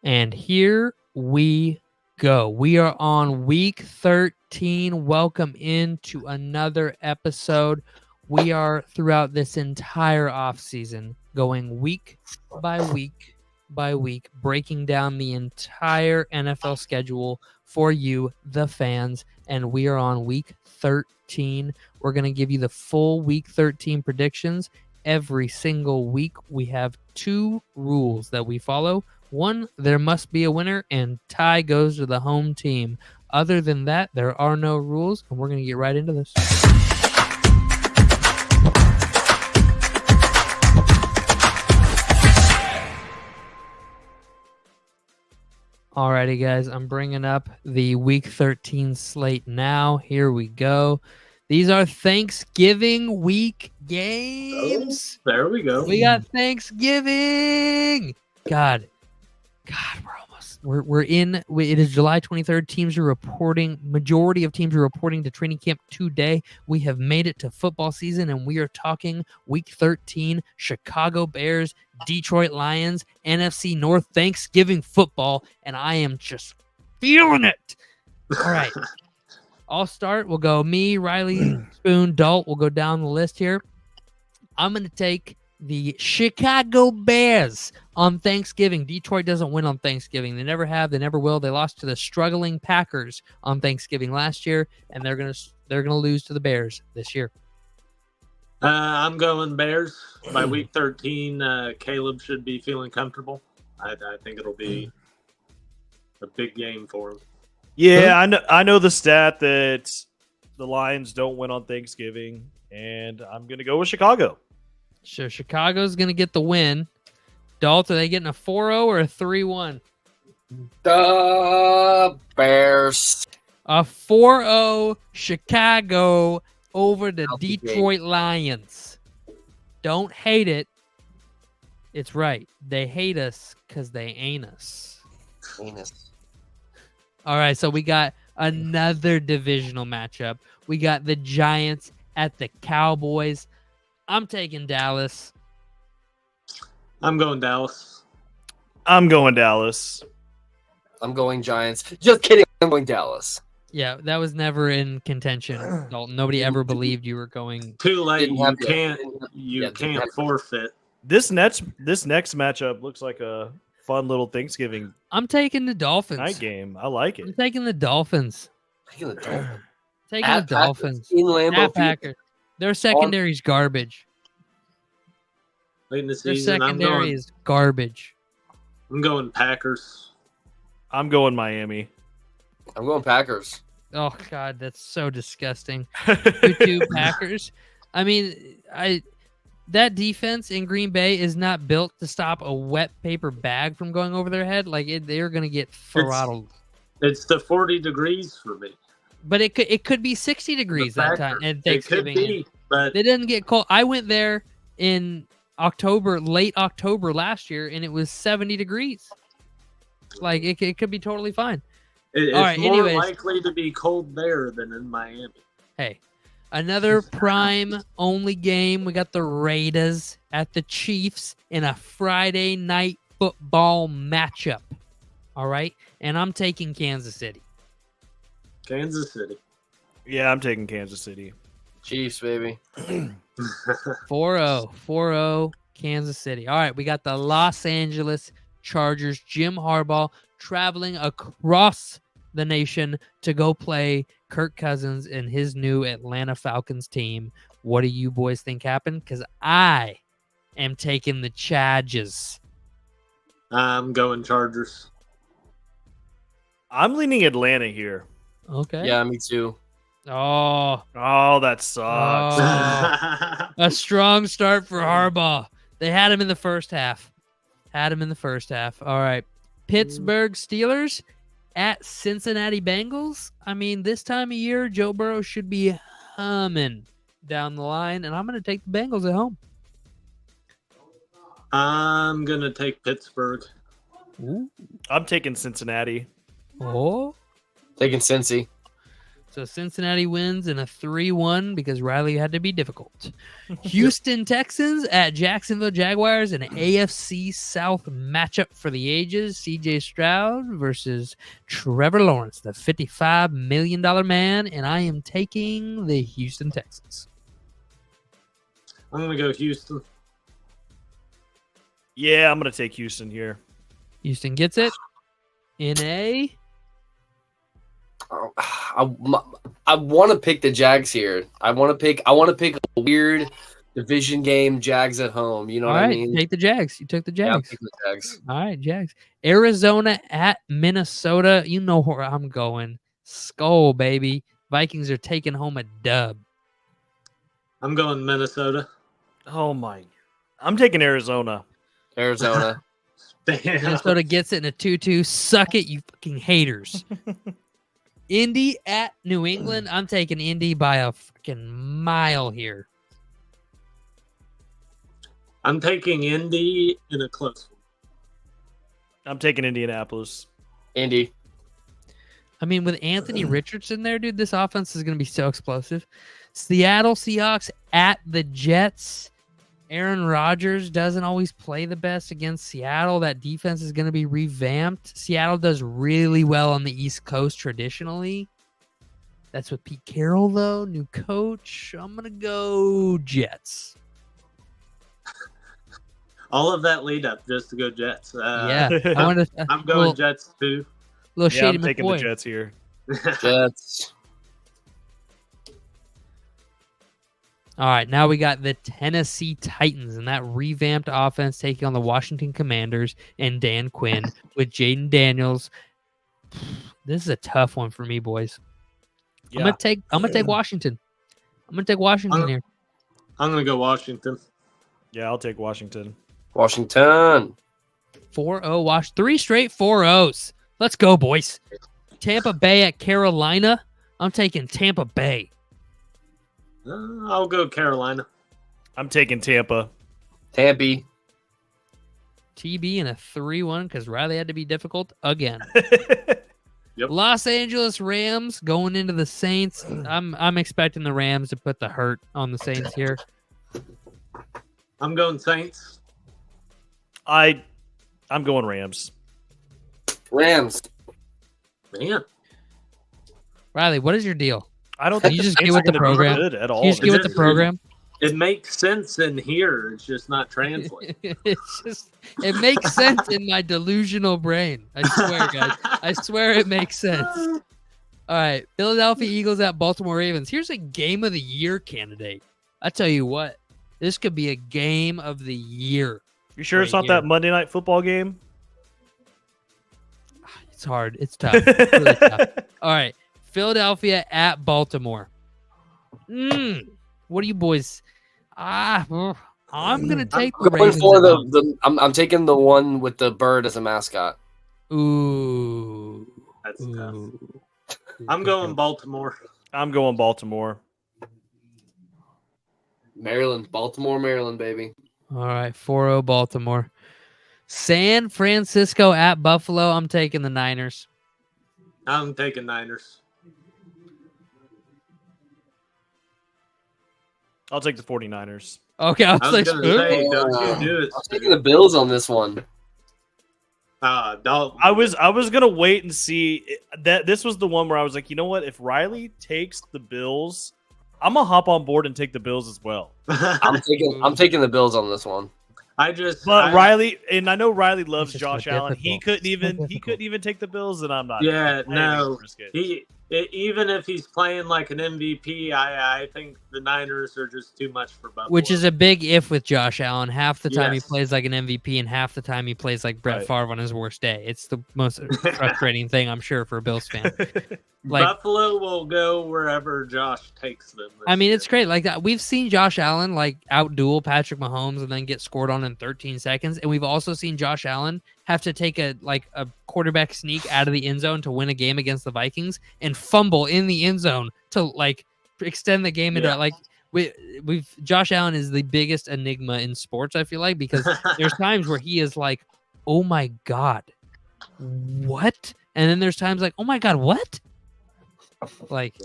And here we go. We are on week 13. Welcome into another episode. We are throughout this entire offseason going week by week by week, breaking down the entire NFL schedule for you, the fans. And we are on week 13. We're going to give you the full week 13 predictions every single week. We have two rules that we follow. One, there must be a winner, and tie goes to the home team. Other than that, there are no rules, and we're going to get right into this. Alrighty, guys, I'm bringing up the Week 13 slate now. Here we go. These are Thanksgiving week games. Oh, there we go. We got Thanksgiving. God, it is July 23rd. Teams are reporting, majority of teams are reporting to training camp today. We have made it to football season, and we are talking week 13, Chicago Bears, Detroit Lions, NFC North Thanksgiving football, and I am just feeling it. All right. I'll start. We'll go me, Riley, Spoon, Dalt. We'll go down the list here. I'm going to take the Chicago Bears on Thanksgiving. Detroit doesn't win on Thanksgiving. They never have. They never will. They lost to the struggling Packers on Thanksgiving last year, and they're gonna lose to the Bears this year. I'm going Bears. By week 13, Caleb should be feeling comfortable. I think it'll be a big game for him. Yeah, I know the stat that the Lions don't win on Thanksgiving, and I'm going to go with Chicago. So Chicago's going to get the win. Dalt, are they getting a 4-0 or a 3-1? The Bears. A 4-0 Chicago over the Detroit Lions. Don't hate it. It's right. They hate us because they ain't us. All right, so we got another divisional matchup. We got the Giants at the Cowboys. I'm taking Dallas. I'm going Dallas. I'm going Dallas. I'm going Giants. Just kidding. I'm going Dallas. Yeah, that was never in contention, Dalton. Nobody ever believed you were going. Too late. You can't forfeit. This next matchup looks like a fun little Thanksgiving I'm taking the Dolphins. night game. I like I'm it. taking the Dolphins. Taking the Dolphins. Taking the Dolphins. In Lambeau Field. Packers. Their secondary's garbage. Late in the Their season, secondary is garbage. I'm going Packers. I'm going Miami. I'm going Packers. Oh God, that's so disgusting. 2 Packers. I mean, that defense in Green Bay is not built to stop a wet paper bag from going over their head. They're going to get throttled. It's the 40 degrees for me. But it could be 60 degrees that time at Thanksgiving. It could be, but they didn't get cold. I went there in late October last year, and it was 70 degrees. It could be totally fine. It's All right, more anyways. likely to be cold there than in Miami. Hey, another prime only game. We got the Raiders at the Chiefs in a Friday night football matchup. All right, and I'm taking Kansas City. Kansas City. Yeah, I'm taking Kansas City. Chiefs, baby. 4-0 Kansas City. All right, we got the Los Angeles Chargers. Jim Harbaugh traveling across the nation to go play Kirk Cousins and his new Atlanta Falcons team. What do you boys think happened? Because I am taking the Chargers. I'm going Chargers. I'm leaning Atlanta here. Okay. Yeah, me too. Oh, that sucks. a strong start for Harbaugh. They had him in the first half. All right. Pittsburgh Steelers at Cincinnati Bengals. I mean, this time of year, Joe Burrow should be humming down the line, and I'm going to take the Bengals at home. I'm going to take Pittsburgh. Ooh. I'm taking Cincinnati. Oh. Taking Cincy. So Cincinnati wins in a 3-1 because Riley had to be difficult. Houston Texans at Jacksonville Jaguars, an AFC South matchup for the ages. CJ Stroud versus Trevor Lawrence, the $55 million man, and I am taking the Houston Texans. I'm going to go Houston. Yeah, I'm going to take Houston here. Houston gets it in a... I want to pick the Jags here. I want to pick a weird division game. Jags at home. You know All what right, I mean? take the Jags. You took the Yeah, I'm Jags. picking the Jags. All right, Jags. Arizona at Minnesota. You know where I'm going. Skull, baby. Vikings are taking home a dub. I'm going Minnesota. Oh, my. I'm taking Arizona. Arizona. Damn. Minnesota gets it in a 2-2. Suck it, you fucking haters. Indy at New England. I'm taking Indy by a fucking mile here. I'm taking Indy in a close one. I'm taking Indianapolis. Indy. I mean, with Anthony Richardson there, dude, this offense is going to be so explosive. Seattle Seahawks at the Jets. Aaron Rodgers doesn't always play the best against Seattle. That defense is going to be revamped. Seattle does really well on the East Coast traditionally. That's with Pete Carroll, though. New coach. I'm going to go Jets. All of that lead up just to go Jets. Yeah. I wanted to, I'm going Jets too. little Yeah, shady I'm taking McCoy. the Jets here. Jets. All right, now we got the Tennessee Titans and that revamped offense taking on the Washington Commanders and Dan Quinn with Jaden Daniels. This is a tough one for me, boys. Yeah. I'm gonna take Washington. I'm gonna take Washington here. I'm going to go Washington. Yeah, I'll take Washington. Washington. 4-0 Wash. 3 straight 4-0s. Let's go, boys. Tampa Bay at Carolina. I'm taking Tampa Bay. I'll go Carolina. I'm taking Tampa. Tampy. TB in a 3-1 because Riley had to be difficult again. Yep. Los Angeles Rams going into the Saints. I'm expecting the Rams to put the hurt on the Saints here. I'm going Saints. I'm going Rams. Rams. Man. Riley, what is your deal? I don't You think just the get Saints with are the gonna be program. good at all. You just get with the program. It makes sense in here. It's just not translating. It makes sense in my delusional brain. I swear, guys. I swear it makes sense. All right. Philadelphia Eagles at Baltimore Ravens. Here's a game of the year candidate. I tell you what, this could be a game of the year. You sure it's right not here. that Monday Night Football game? It's hard. It's tough. It's really tough. All right. Philadelphia at Baltimore. What do you boys? I'm gonna take the Going Ravens. for at home. I'm taking the one with the bird as a mascot. Ooh. That's tough. Ooh. I'm going Baltimore. I'm going Baltimore. Maryland. Baltimore, Maryland, baby. All right, 4-0 Baltimore. San Francisco at Buffalo. I'm taking the Niners. I'm taking Niners. I'll take the 49ers. Okay, I was, I was like, going to say, don't you do it. I'm taking the Bills on this one. Dalton. I was gonna wait and see that this was the one where I was like, you know what? If Riley takes the Bills, I'm gonna hop on board and take the Bills as well. I'm taking the Bills on this one. But Riley, and I know Riley loves It's just Josh so Allen. He difficult. couldn't even So he couldn't even take the Bills, and I'm not. Yeah, I no. risk it. Even if he's playing like an MVP, I think the Niners are just too much for Buffalo. which is a big if with Josh Allen. Half the time Yes. he plays like an MVP, and half the time he plays like Brett Right. Favre on his worst day. It's the most frustrating thing, I'm sure, for a Bills fan. Like, Buffalo will go wherever Josh takes them. this I mean, year. it's great. Like that, we've seen Josh Allen like outduel Patrick Mahomes and then get scored on in 13 seconds, and we've also seen Josh Allen have to take a quarterback sneak out of the end zone to win a game against the Vikings and fumble in the end zone to like extend the game into Yeah. like we've Josh Allen is the biggest enigma in sports, I feel like, because there's times where he is like, oh my God, what? And then there's times like, oh my God, what? Like,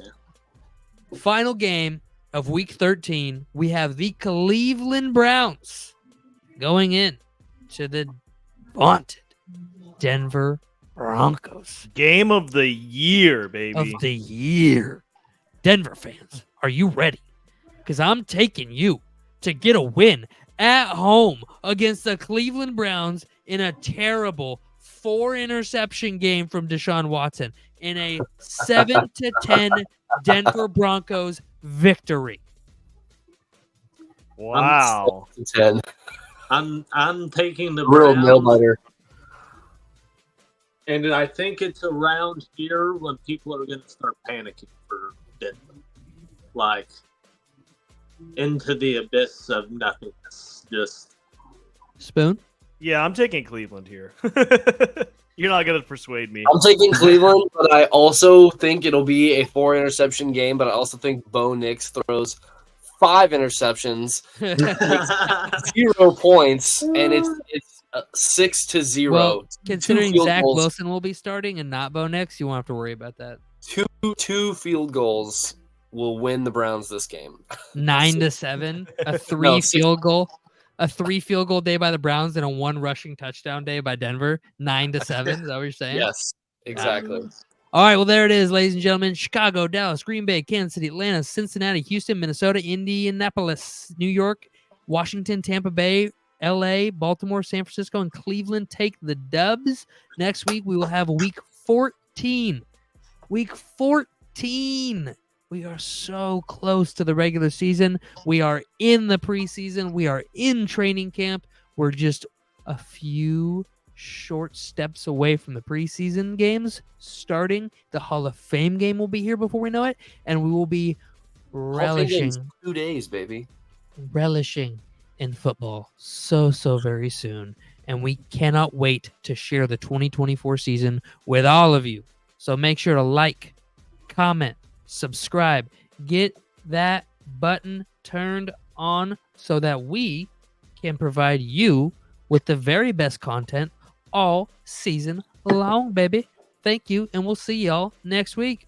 Final game of Week 13. We have the Cleveland Browns going in to the vaunted Denver Broncos. Game of the year, baby. Of the year. Denver fans, are you ready? Because I'm taking you to get a win at home against the Cleveland Browns in a terrible 4-interception game from Deshaun Watson in a 7-10 Denver Broncos victory. Wow. 10. I'm taking the Real nail Browns, biter. and I think it's around here when people are going to start panicking for Denver, like into the abyss of nothingness. Just Spoon? Yeah, I'm taking Cleveland here. You're not going to persuade me. I'm taking Cleveland, but I also think it'll be a 4-interception game. But I also think Bo Nix throws 5 interceptions, 0 points, and it's 6-0. Well, considering field Zach goals. Wilson will be starting and not Bo Nix, you won't have to worry about that. Two field goals will win the Browns this game. 9-7, a 3 field goal. A 3 field goal day by the Browns and a 1 rushing touchdown day by Denver. 9-7. Is that what you're saying? Yes, exactly. All right. Well, there it is, ladies and gentlemen. Chicago, Dallas, Green Bay, Kansas City, Atlanta, Cincinnati, Houston, Minnesota, Indianapolis, New York, Washington, Tampa Bay, LA, Baltimore, San Francisco, and Cleveland take the dubs. Next week, we will have week 14. Week 14. We are so close to the regular season. We are in the preseason. We are in training camp. We're just a few short steps away from the preseason games starting. The Hall of Fame game will be here before we know it, and we will be relishing 2 days, baby. in football so very soon. And we cannot wait to share the 2024 season with all of you. So make sure to like, comment, subscribe, get that button turned on so that we can provide you with the very best content all season long, baby. Thank you, and we'll see y'all next week.